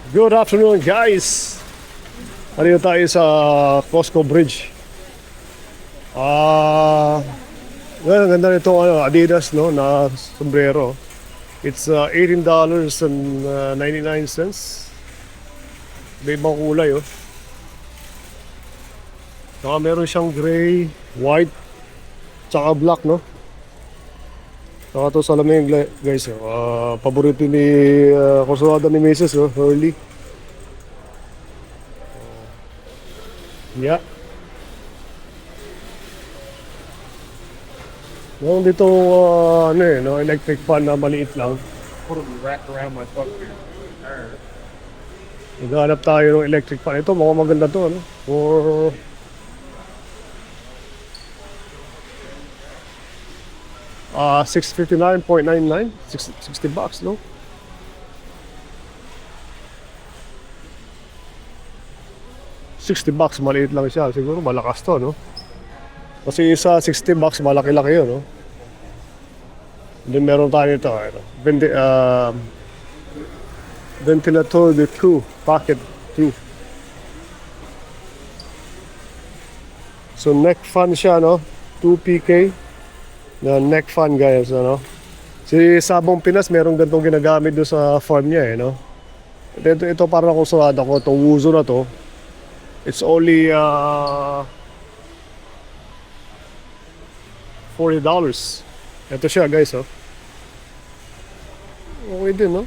Good afternoon, guys. Nandito tayo sa Costco Bridge. Well, ang ganda nito Adidas no na sombrero. It's $18.99. May ibang kulay oh. Saka meron siyang gray, white, tsaka black no. Saka ito salamin guys paborito ni kursuada ni Mrs. Hurley. Yeah. Meron dito electric fan na maliit lang. Totally wrapped around my fucking arm. Naghanap tayo ng electric fan. Ito mukhang maganda to for $659.99, $60 no? $60, maliit lang siya. Siguro malakas to, no? Kasi isa $60, malaki-laki yun, no? Then meron tayo ito, ventilator de True, pocket True. So neck fan siya, no? 2PK na neck fan, guys, ano? Si Sabong Pinas, meron gantong ginagamit doon sa farm niya, no? Ito parang ako sarada ko, itong Wuzo na to. It's only $40. Ito siya guys okay din no.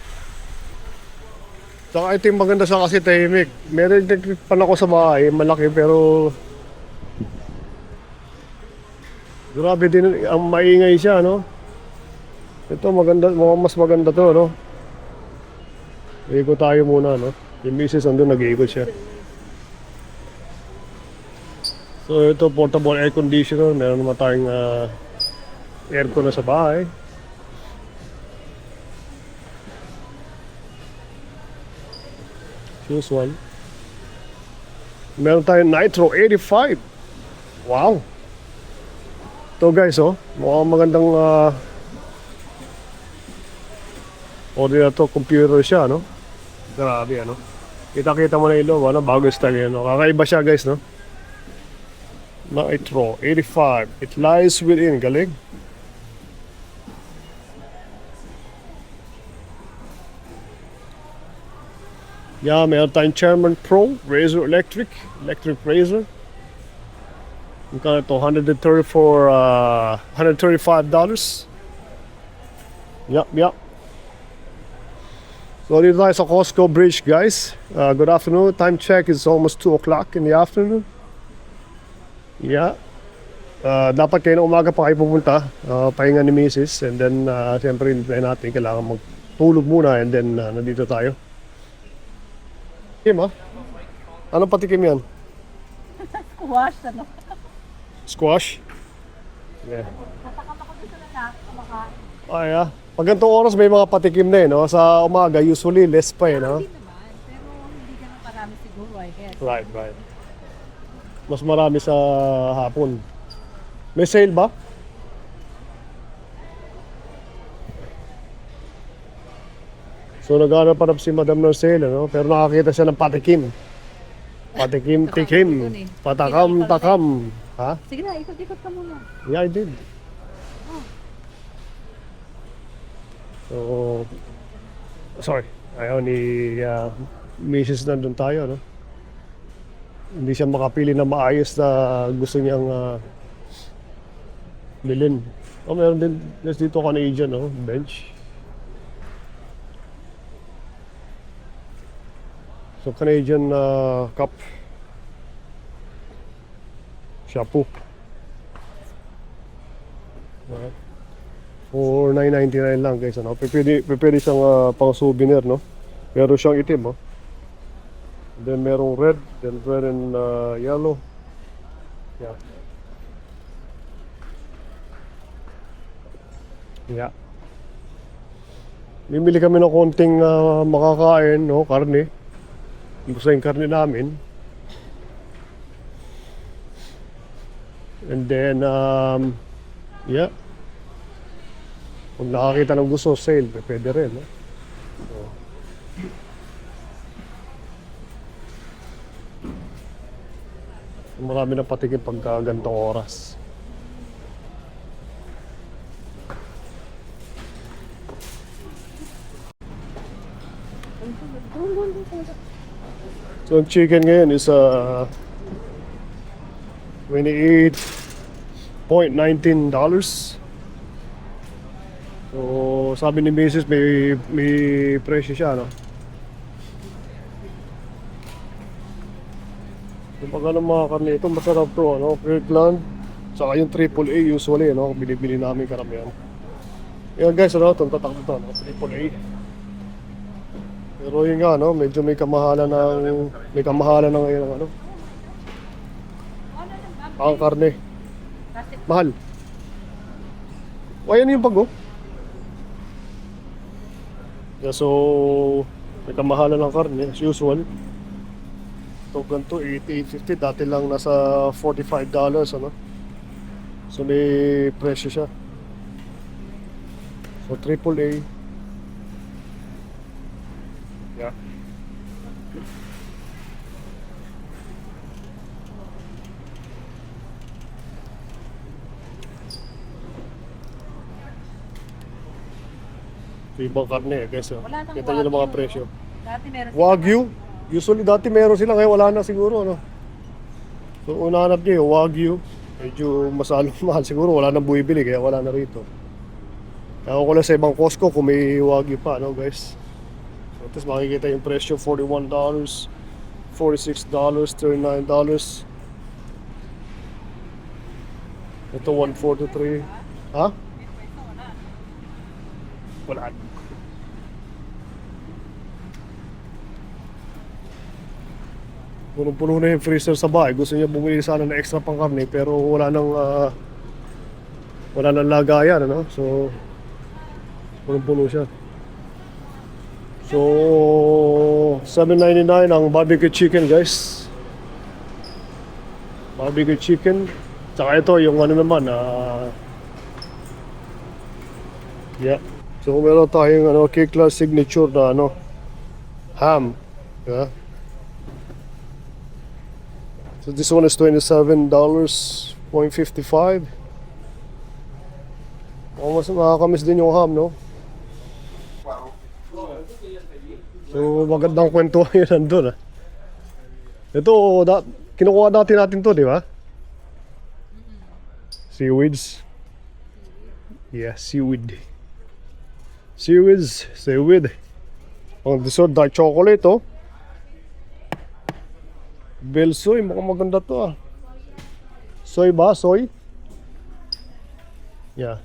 Saka ito yung maganda siya kasi tahimik. Meron din pan ako sa bahay, malaki pero grabe din ang maingay siya no. Ito maganda, mas maganda to no. Ikot tayo muna no. Yung misis andun nag-iikot siya. So ito portable air conditioner, meron naman tayong aircon na sa bahay. Choose one. Meron tayong Nitro 85. Wow. Ito guys mukhang magandang order na to, computer siya no. Grabe Kita-kita mo na ilo, bago style yan Kakaiba siya guys no. Nitro 85. It lies within. Galing. Yeah, meron tayong Chairman Pro Razor Electric Razor. Magkano ito? $135. Yup. So dito tayo sa Costco Bridge guys. Good afternoon. Time check is almost 2 o'clock in the afternoon. Yeah. Dapat kayo na umaga pa kayo pupunta, pahinga ni Mrs. And then, siyempre, hintayin natin, kailangan magtulog muna and then, nandito tayo. Kim Anong patikim yan? Squash, Squash? Yeah. Natakam ako dito na kumakain. Yeah. Pag ganitong oras may mga patikim na no? Sa umaga, usually less pa no? Hindi naman, pero hindi ganun parami siguro, I guess. Right. Mas marami sa hapon. May sale ba? So naghahanap si Madam ng sale, pero nakakita siya ng patikim. Tikim. Patakam. Ha? Sige na, ikot-ikot ka muna. Yeah, I did. So, sorry. Ayaw ni Mrs. nandun tayo, Hindi siya makapili na maayos na gusto niyang bilhin. Meron din dito Canadian, bench. So Canadian cup. Shampoo. For $9.99 lang guys, Pwede siyang pang souvenir, Meron siyang itim, Then merong red and yellow. Yeah. Bibili kami ng konting makakain, karne. Gusto yung karne namin. And then, Kung nakakita ng gusto, sale, pwede rin. Marami na patikim pagka ganitong oras. So ang chicken ngayon is $28.19. So sabi ni Mrs. may presyo siya, no? Yung pag mga karne ito, masarap to, ano? Kirkland, saka yung AAA usually, no? Binibili namin karamihan. Yan guys, ano? Itong tatak nito, no? AAA. Pero yun nga, no? Medyo may kamahalan ng ngayon, ano? Ang karne. Mahal. O, ayan yung bago. Yeah, so, may kamahalan ng karne, as usual. Ito ganito, $88.50. Dati lang nasa $45, ano? So, may presyo siya. So, AAA. Yeah. Ito ibang karne, guys. Oh. Wala nang Kita nyo ng mga Wagyu, presyo. no? Dati meron Wagyu. Usually dati meron sila, ngayon wala na siguro, no? So unahanap nyo yung Wagyu. Medyo masalong mahal siguro, wala nang buibili kaya wala na rito. Ewan ko lang sa ibang Costco kung may Wagyu pa, no guys? So tapos makikita yung presyo, $41, $46, $39. Ito $143. Ha? Wala. Punong-puno na yung freezer sa bahay. Gusto niya bumili sana ng extra pang karne pero wala nang lagayan, ano? So punong-puno siya. So $7.99 ang barbecue chicken, guys. Barbecue chicken. Tsaka ito yung ano naman, yeah. So meron tayong Kirkland signature na ham. Yeah. So this one is $27.55. Mas makakamiss din yung ham, no? So magandang kwento yun nandun, ah. Ito, kinukuha dati natin to, di ba? Seaweeds. Yeah, seaweed. Seaweed. Ang dessert, dark chocolate, oh. Belsoy, mukhang maganda to, ah. Soy ba? Soy? Yeah.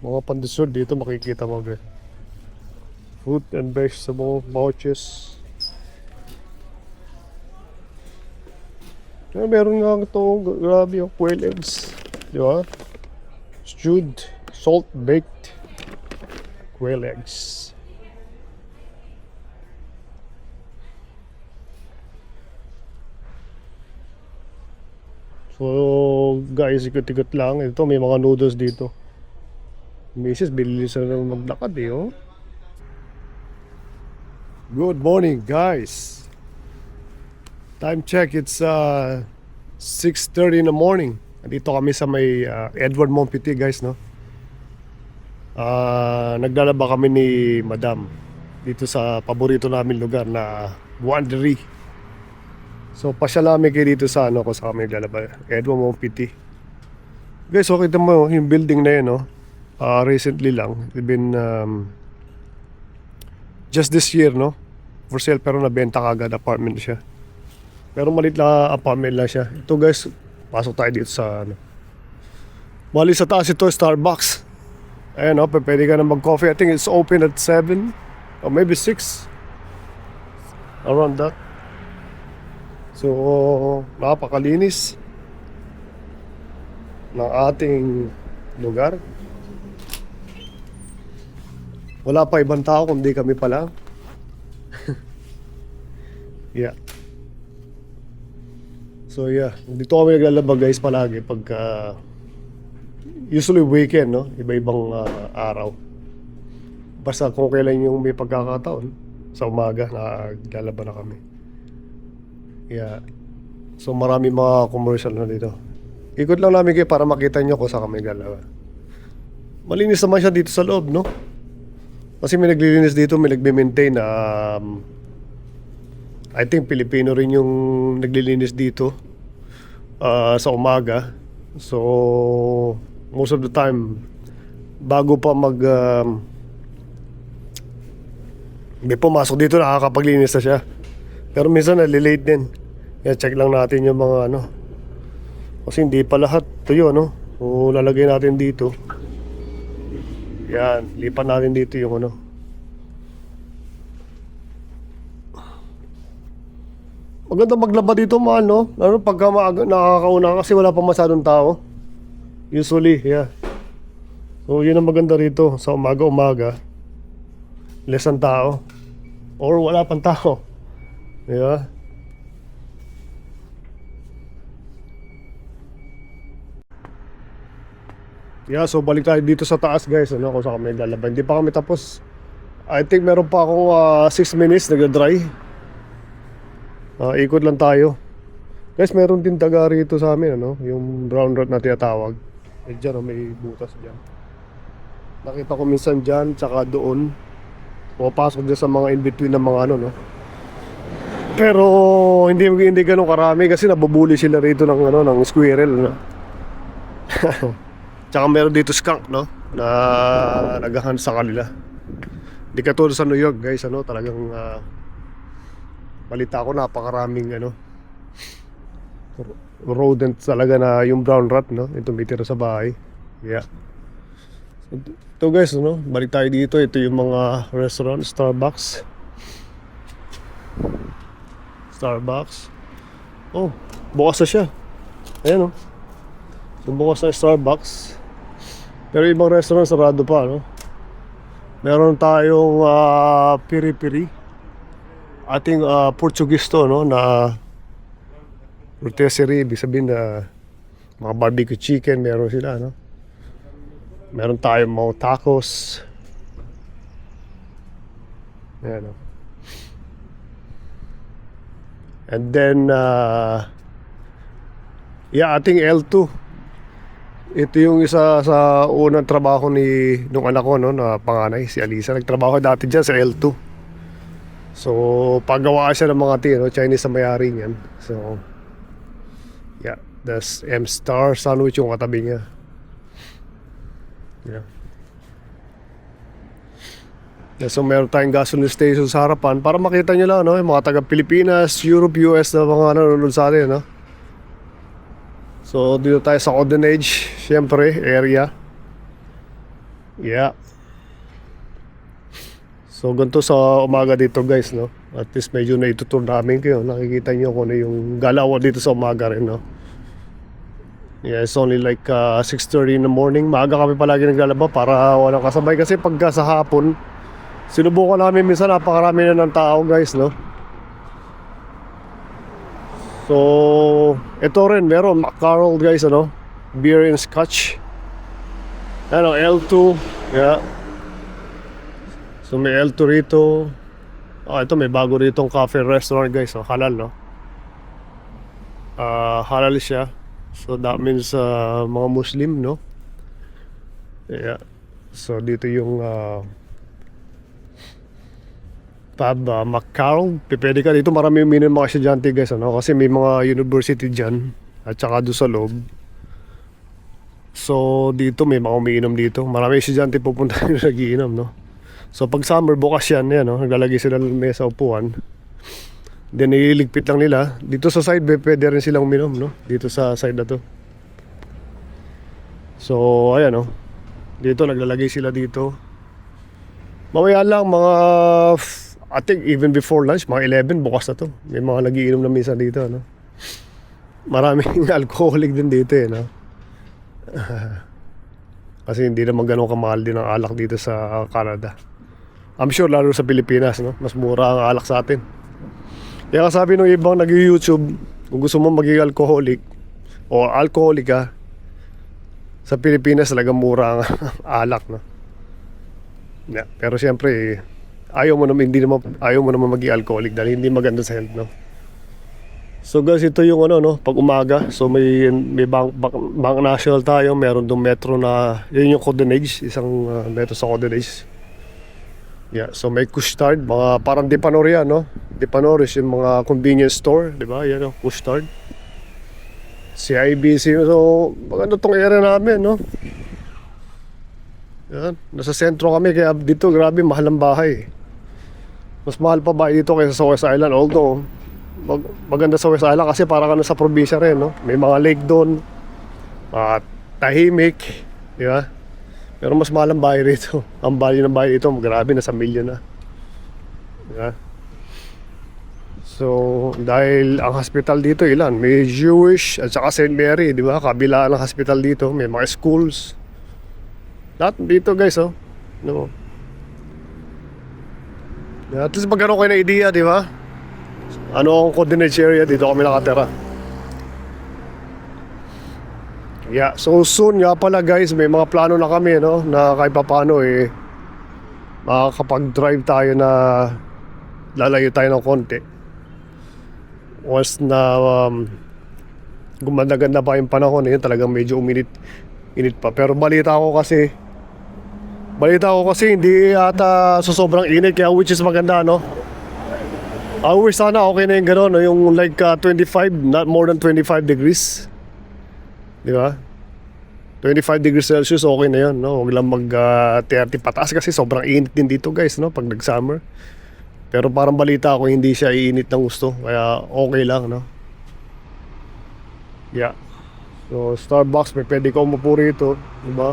Mga pan-dessert dito makikita mo, guys. Fruit and vegetable pouches. Meron nga ito, grabe yung quail eggs. Di ba? Stewed, salt-baked quail eggs. So guys, ikot-ikot lang. Ito may mga noodles dito. Mrs. bilis na maglakad, eh, oh. Good morning, guys. Time check, it's 6:30 in the morning. Dito kami sa may Edward Montpetit, guys, no? Naglalaba kami ni Madam dito sa paborito namin lugar na Wandery. So pasyal namin kayo dito sa kung saan kami naglalaba, Edward Montpetit. Guys, so kita mo yung building na yun, no? Recently lang, it's been just this year, no? For sale, pero nabenta kagad, apartment siya. Pero malit na apartment lang siya. Ito, guys, pasok tayo dito sa bali sa taas ito, Starbucks. Ayan, no? Pwede ka na mag-coffee. I think it's open at 7 or maybe 6, around that. So napakalinis ng ating lugar. Wala pa ibang tao kundi kami pala. Yeah. So yeah, dito kami naglalaba, guys, palagi pagka usually weekend, no? Iba-ibang araw. Basta kung kailan yung may pagkakataon, sa umaga naglalaba na kami. Yeah. So marami mga commercial na dito. Ikot lang namin kayo para makita nyo kung saan kami galaw. Malinis naman siya dito sa loob, no? Kasi may naglilinis dito, may nagme-maintain na I think Pilipino rin yung naglilinis dito sa umaga. So most of the time bago pa may pumasok dito, nakakapaglinis na siya. Pero minsan nalilate din. Kaya check lang natin yung mga ano. Kasi hindi pa lahat tuyo, no? O lalagay natin dito. Yan, lipat natin dito yung ano. Maganda maglaba dito, mahal, no? Lalo pagka nakakauna kasi wala pa masyadong tao. Usually, yeah. So yun ang maganda rito sa umaga-umaga. Less ang tao. Or wala pang tao. Yeah. Yeah, so balik tayo dito sa taas, guys, ano, kung saan kami lalabay. Hindi pa kami tapos. I think meron pa akong 6 minutes nagda-dry. Ikot lang tayo. Guys, meron din taga rito sa amin, ano, yung brown rat na tinatawag. Diyan, may butas dyan. Nakita ko minsan dyan, tsaka doon. Pumapasok dyan sa mga in-between ng mga ano, no. Pero hindi ganun karami kasi nabubuli sila rito ng ano, ng squirrel, no. Tsaka meron dito skunk, no, na naghahan sa kanila. Di katulad sa New York, guys, ano, talagang balita ko napakaraming ano rodent talaga na yung brown rat, no, yung tumitira sa bahay. Yeah. So, ito, guys, no, balik tayo dito. Ito yung mga restaurant, Starbucks. Oh, bukas na siya. Ayan, no. So, bukas na yung Starbucks. Pero ibang restaurant sarado pa, no. Meron tayong piri-piri. Ating Portuguese to, no, na rotisserie, ibig sabihin na mga barbecue chicken, meron sila, no. Meron tayong mga tacos. Ayan, no. And then yeah, ating L2. Ito yung isa sa unang trabaho nung anak ko, no, na panganay, si Alisa. Nagtrabaho dati dyan sa L2. So, paggawa siya ng mga Chinese na mayari niyan. So, yeah, that's M-Star sandwich yung katabi niya. Yeah. So, meron tayong gasoline station sa harapan para makita nyo lang, no, yung mga taga Pilipinas, Europe, US na mga nanonood sa atin, no. So, dito tayo sa Golden Age, syempre, area. Yeah. So, ganito sa umaga dito, guys, no. At least medyo na itutur namin kayo. Nakikita nyo kung ano yung galawan dito sa umaga rin, no. Yeah, it's only like 6:30 in the morning. Maaga kami palagi naglalaba para walang kasabay. Kasi pagka sa hapon, sinubukan namin minsan napakarami na ng tao, guys, no. So, ito rin, meron Maccarroll, guys, ano, beer and scotch. Ano, L2, yeah. So, may L2 rito. Ito, may bago ritong cafe restaurant, guys, oh, halal, no. Halal siya. So, that means mga Muslim, no. Yeah. So, dito yung pub, Maccarroll. Pwede ka dito, marami uminom mga estudyante, guys, ano, kasi may mga university dyan at saka doon sa loob. So dito may mga umiinom dito, marami estudyante pupunta na nagiinom, no. So pag summer bukas yan, no, naglalagay sila ng mesa upuan, then nililigpit lang nila dito sa side. Pwede rin silang uminom, no, dito sa side na to. So ayan, no, dito naglalagay sila dito. Mamaya lang mga I think even before lunch, mga 11, bukas na to. May mga nagiinom na minsan dito, no? Maraming alcoholic din dito, no? Kasi hindi naman ganun kamahal din ang alak dito sa Canada. I'm sure lalo sa Pilipinas, no? Mas mura ang alak sa atin. Kaya sabi nung ibang nag-YouTube, kung gusto mo maging alcoholic o alcoholic ka, sa Pilipinas talagang mura ang alak, no? Yeah, pero siyempre ayaw mo naman maging alcoholic dahil hindi maganda sa health, no? So guys, ito yung ano, no, pag umaga. So may Bank National tayo, meron dong metro na, yun yung Codenage, isang metro sa Codenage. Yeah, so may Couche-Tard, mga parang Dipanor yan, no? Dipanor is yung mga convenience store, di ba? Yan, no? Couche-Tard. CIBC, so maganda tong area namin, no? Yan, nasa sentro kami, kaya dito grabe mahal ang bahay. Mas mahal pa ba dito kaysa sa West Island, although maganda sa West Island kasi parang ano sa probinsya rin, no? May mga lake doon, tahimik, di ba? Pero mas mahal ang bahay rito. Ang value ng bahay dito, grabe, nasa milyon na. Di ba? So, dahil ang hospital dito, ilan? May Jewish at saka St. Mary, di ba? Kabilaan ng hospital dito, may mga schools. Lahat dito, guys, oh. No. At least magkaroon kayo na idea, di ba? Ano ang coordinate area, dito kami nakatira. Yeah, so soon nga pala guys, may mga plano na kami, no? Na kahit paano makakapag-drive tayo na lalayo tayo ng konti. Once na gumanda-ganda pa yung panahon, talagang medyo init pa. Pero balita ko kasi hindi ata sobrang init, kaya which is maganda, no? I wish sana okay na yung gano'n, no? Yung like 25, not more than 25 degrees. Di ba? 25 degrees Celsius, okay na yun, no? Huwag lang mag 30 pataas kasi sobrang init din dito, guys, no? Pag nag-summer. Pero parang balita ako hindi siya iinit ng gusto, kaya okay lang, no? Yeah. So Starbucks, may pwede ka umupo rito, di ba?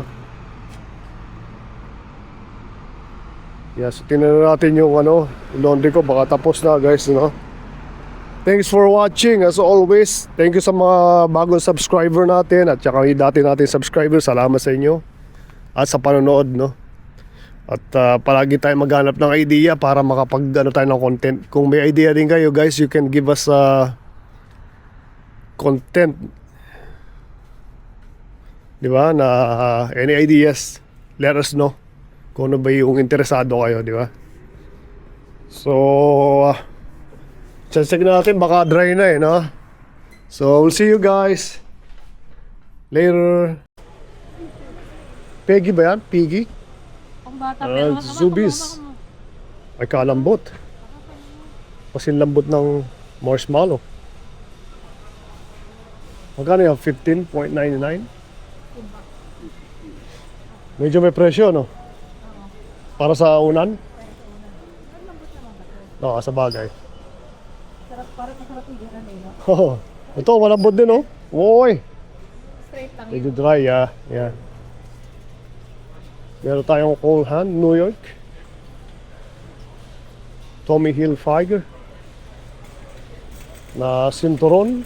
Yeah, so tingnan natin yung laundry ko, baka tapos na, guys, no? Thanks for watching as always. Thank you sa mga bagong subscriber natin at saka yung dati natin subscriber. Salamat sa inyo at sa panonood, no? At palagi tayo maghanap ng idea para makapag tayo ng content. Kung may idea din kayo, guys, you can give us content. Di ba? Na any ideas, let us know kung ano ba yung interesado kayo, di ba? So check natin, baka dry na, no? So we'll see you guys later. Peggy ba yan? Piggy? Ang bata, pero Zubis. Ay, kalambot. Kasing lambot ng marshmallow. Magkano yan? 15.99? Medyo may presyo, no? Para sa unan? Oo, sa bagay. Parang masarap yung gano'n, eh, no? Oh, ito, malambot din, oh. Uy! Straight lang Medyo dry, yeah. Yeah. Meron tayong Cole Haan, New York. Tommy Hilfiger. Na Cinturon.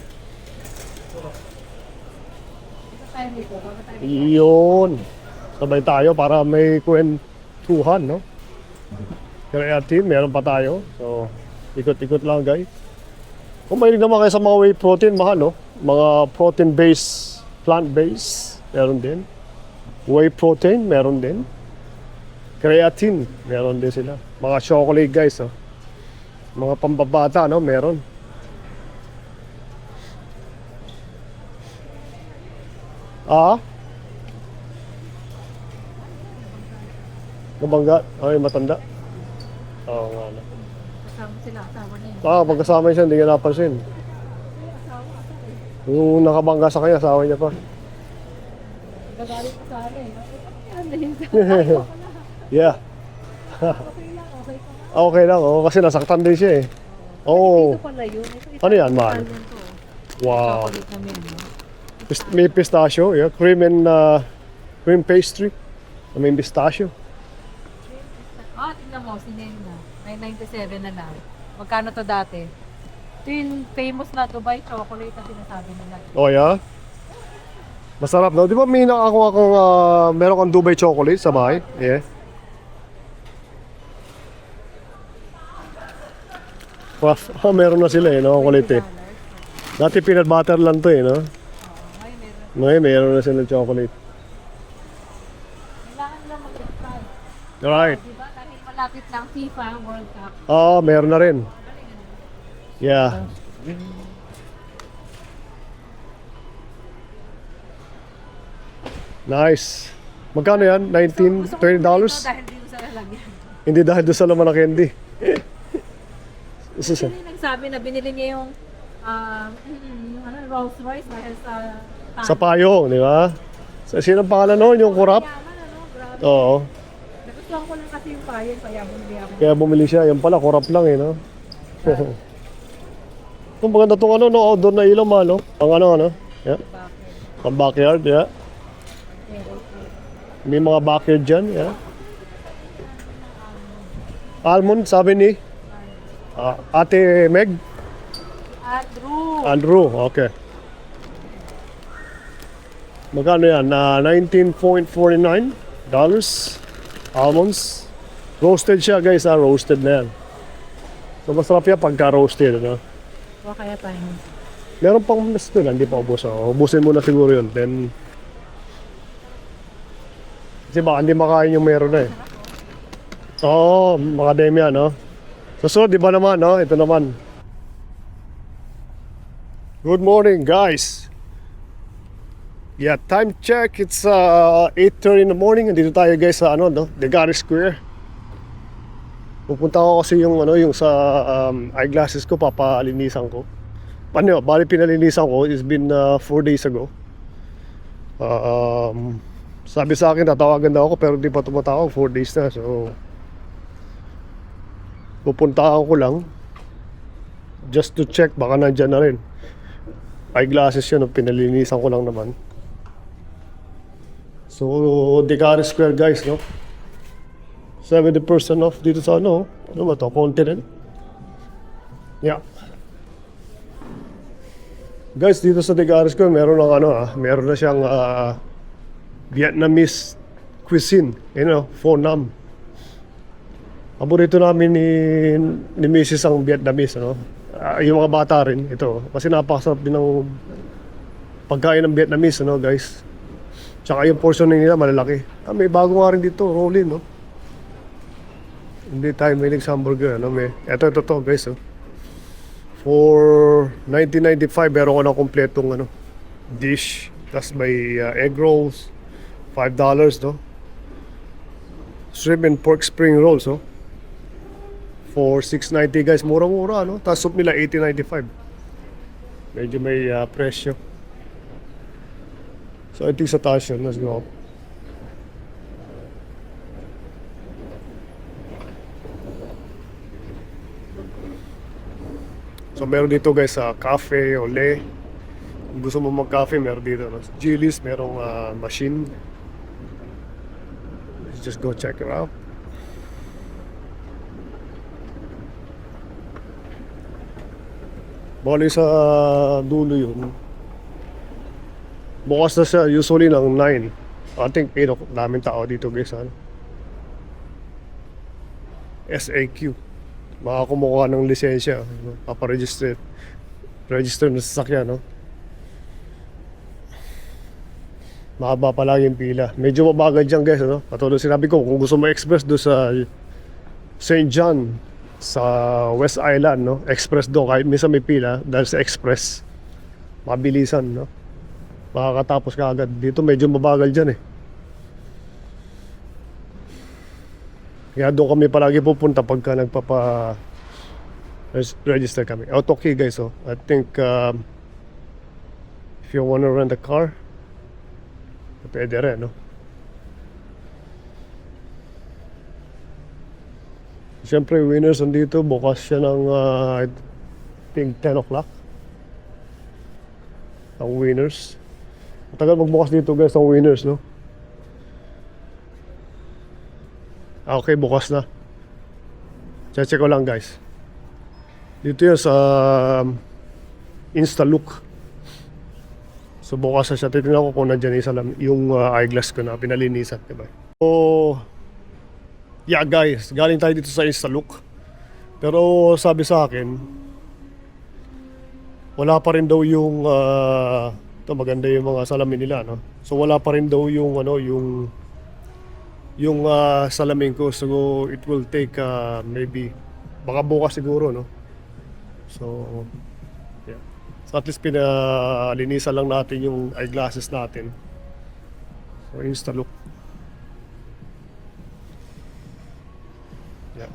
tayo dito. Bago tayo dito. Yun. Sabay tayo para may kwentuhan, no? Creatine, meron pa tayo. So, ikot-ikot lang, guys. Kung mahilig naman kayo sa mga whey protein, mahal, no? Mga protein-based, plant-based, meron din. Whey protein, meron din. Creatine, meron din sila. Mga chocolate, guys, oh. Mga pambabata, no? Meron. Ah? Nabangga? Ay, matanda. Oo nga na. Kasama sila, asawa niya. Pagkasama siya, hindi niya napansin. Yung nakabangga sa kanya, asawa niya pa. Gagalit ko sa akin. Ano din sa Yeah. Okay lang, okay ka. Okay lang, oh, kasi nasaktan din siya eh. Oo. Ito pala yun. Ito, Ano yan, mahal? Italian to. Wow. Chocolate namin, no? May pistachio, yeah. Cream pastry. May pistachio. Tingnan mo, sinend na. 997 na lang. Magkano to dati? Ito yung famous na Dubai chocolate na sinasabi nila. Oh, yeah? Masarap, no? Di ba may nakakuha kong meron kang Dubai chocolate sa bahay? Yeah. Oh, meron na sila eh, no? Kulit eh. Dati peanut butter lang to eh, no? Ngayon meron. Ngayon, meron na sila chocolate. Kailangan lang mag-try. Alright. Diba? Dahil malapit lang FIFA World Cup. Oo, meron na rin. Yeah. Nice. Magkano yan? 19, Gusto ko $20? dahil dito sa lalagyan. Hindi dahil doon sa laman ng candy. Isa siya. Hindi nagsabi na binili niya yung Rolls Royce dahil sa Sa payong, di ba? Sa sinong pangalan noon? Yung kurap? Yaman, ano? Grabe. Oo. Nagustuhan ko lang kasi yung payong kaya bumili ako. Kaya bumili siya. Yung pala, kurap lang eh, no? Kung maganda itong ano, no? Outdoor na ilaw, malo. Ang ano. Yeah. Bakit? Ang backyard, yeah. May mga backyard dyan, yeah. Almond, sabi ni Ate Meg? Andrew, okay. Magkano yan? $19.49 almonds. Roasted siya guys, roasted na yan. So masarap yan pagka roasted, ano? O kaya tayo. Meron pang mas doon, hindi pa ubos. Ubusin muna siguro yun. Then, kasi baka hindi makain yung meron na eh. Oo, mga demi yan, no? So, di ba naman, no? Ito naman. Good morning, guys. Yeah, time check. It's 8:30 in the morning. Nandito tayo, guys, sa ano, no? Degaris Square. Pupunta ko kasi yung ano, yung sa eyeglasses ko, papalinisan ko. Bali pinalinisan ko, it's been 4 days ago. Sabi sa akin, tatawagan daw ako pero di pa tumatawag, 4 days na. So, pupuntahan ko lang just to check, baka nandyan na rin. Eyeglasses yun, pinalinisan ko lang naman. So, Degaris Square guys, no? 70% off dito sa ano ba to? Continent. Yeah. Guys, dito sa Degaris Square, meron ng ano meron na siyang Vietnamese cuisine, pho nam. Paborito namin ni Mrs. ang Vietnamese, ano? Yung mga bata rin, ito. Kasi napakasarap din ng pagkain ng Vietnamese, ano, guys. Tsaka yung portion nila malalaki. May bago nga rin dito, rollin, no? Hindi tayo mahilig sa hamburger, ano? Ito to, guys, oh. For $19.95, meron ko ng kompletong, dish. Tapos may egg rolls, $5, no? Shrimp and pork spring rolls, oh. For $6.90 guys, mura-mura, no? Tapos soup nila $18.95. Medyo may presyo. So I think sa taas yun, let's go. So meron dito guys sa cafe, ole. Kung gusto mo mag-cafe, meron dito, no? Chili's, merong machine. Let's just go check it out. Bali sa dulo yun. Bukas na siya, usually ng 9. I think 8 o'clock. Daming tao dito guys, ano? SAQ. Makakumukuha ng lisensya. Paparegister. Register na sasakyan, no? Mahaba pa lang yung pila. Medyo mabagal dyan guys, ano? Katulad sinabi ko, kung gusto mo express doon sa St. John, sa West Island, no? Express doon, kahit minsan may pila dahil sa express mabilisan, no? Makakatapos ka agad. Dito medyo mabagal dyan eh. Kaya doon kami palagi pupunta pagka register kami. Auto key guys, oh. I think if you wanna rent a car, pwede rin, no? Siyempre, Winners andito. Bukas siya ng, I think, 10 o'clock. Ang Winners. Matagal magbukas dito, guys, ang Winners, no? Okay, bukas na. Check ko lang, guys. Dito yun sa Instalook. So, bukas na siya. Titignan ko kung nandyan yung eyeglass ko na pinalinisan, diba? So, yeah guys, galing tayo dito sa Instalook. Pero sabi sa akin, wala pa rin daw yung ito maganda yung mga salamin nila, no? So wala pa rin daw yung yung salamin ko. So it will take maybe baka bukas siguro, no? So yeah. So at least pinalinisan lang natin yung eyeglasses natin. So O Instalook. Yeah.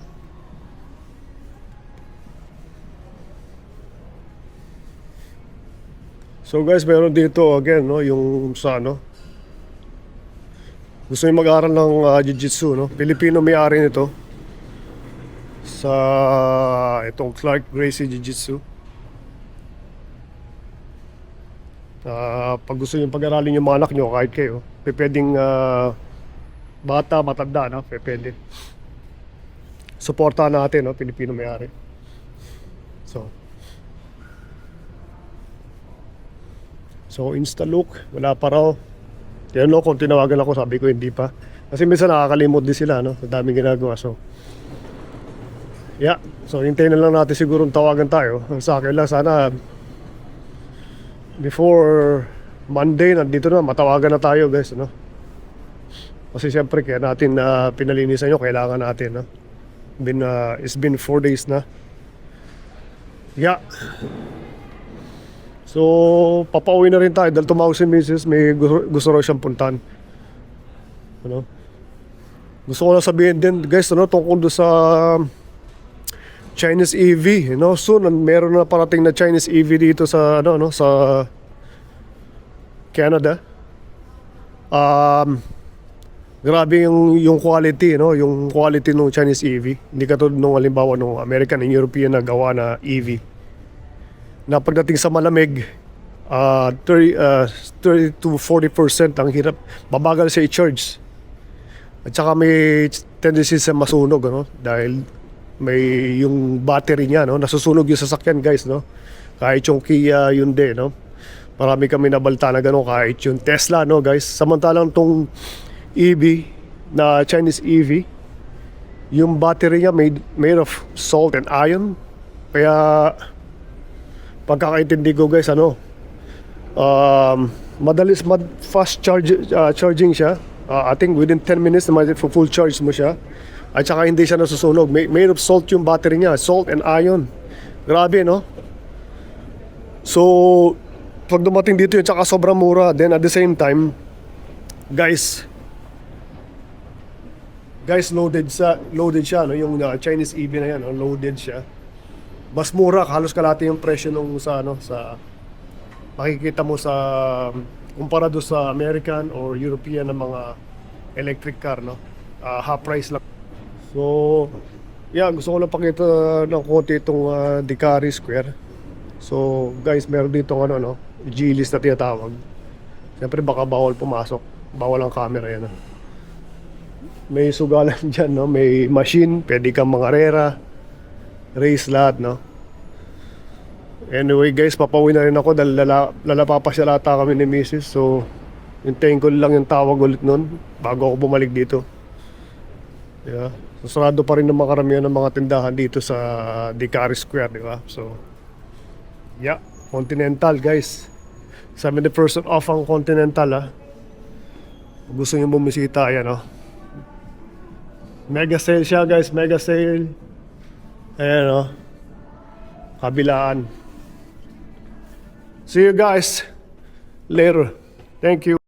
So guys, meron dito again, no, yung sa ano. Gusto niyo mag-aral ng Jiu-Jitsu, no? Pilipino may-ari nito. Sa itong Clark Gracie Jiu-Jitsu. Pag gusto niyo pag-aralin yung mga anak nyo, kahit kayo, pwedeng bata, matanda, no? Pwede. Suportahan natin, no? Pilipino may-ari. So Instalook, wala pa raw. Yan no, kung tinawagan ako, sabi ko hindi pa. Kasi minsan nakakalimot din sila, no? Sa daming ginagawa. So yeah, so hintayin na lang natin siguro tawagan tayo. Ang sa akin lang, sana before Monday, nandito na, matawagan na tayo guys, no? Kasi siyempre, kaya natin pinalinisan nyo, kailangan natin, no? It's been 4 days na. Yeah. So, papauwi na rin tayo dahil tumawag si Mrs. May gusto raw siyang puntahan. Ano? Gusto ko na sabihin din, guys, ano, tungkol doon sa Chinese EV, you know, soon meron na parating na Chinese EV dito sa ano, no, sa Canada. Grabe yung quality, no, yung quality ng Chinese EV. Hindi katulad nung halimbawa nung American and European na gawa na EV. Na pagdating sa malamig, 30 to 40% ang hirap, mabagal siya i-charge. At saka may tendency sa masunog, no? Dahil may yung battery niya, no? Nasusunog yung sasakyan, guys, no? Kahit yung Kia Hyundai, no? Marami kami nabalta na gano'n, kahit yung Tesla, no, guys? Samantalang tong EV na Chinese EV, yung battery niya made of salt and iron. Kaya pagkakaintindi ko, guys, ano, fast charging siya. I think within 10 minutes na full charge mo siya. At saka hindi siya nasusunog. Made of salt yung battery niya, salt and iron. Grabe, no? So pag dumating dito yun, tsaka sobrang mura. Then at the same time, guys, loaded siya, no? Yung Chinese EV na yan, no? Loaded siya. Mas mura, halos kalahati yung presyo nung sa ano, sa makikita mo sa kumpara do sa American or European na mga electric car, no? Half price lang. So yeah, gusto ko lang pakita ng konti itong Dicari Square. So guys, meron dito ano, no, G-list na tinatawag. Siyempre baka bawal pumasok, bawal ang camera yan, no? May sugalan dyan, no? May machine, pwede kang mangarera, race lahat, no? Anyway guys, papauwi na rin ako dahil lalapapasyalata kami ni Mrs. So hintayin ko lang yung tawag ulit nun bago ako bumalik dito. Yeah. So sarado pa rin ng mga karamihan ng mga tindahan dito sa Dicari Square, di ba? So yeah, Continental guys, 70% off ang Continental, ha. Kung gusto nyo bumisita, ayan, oh. Mega sale siya guys, mega sale. Ayan, oh. Kabilaan. See you guys later. Thank you.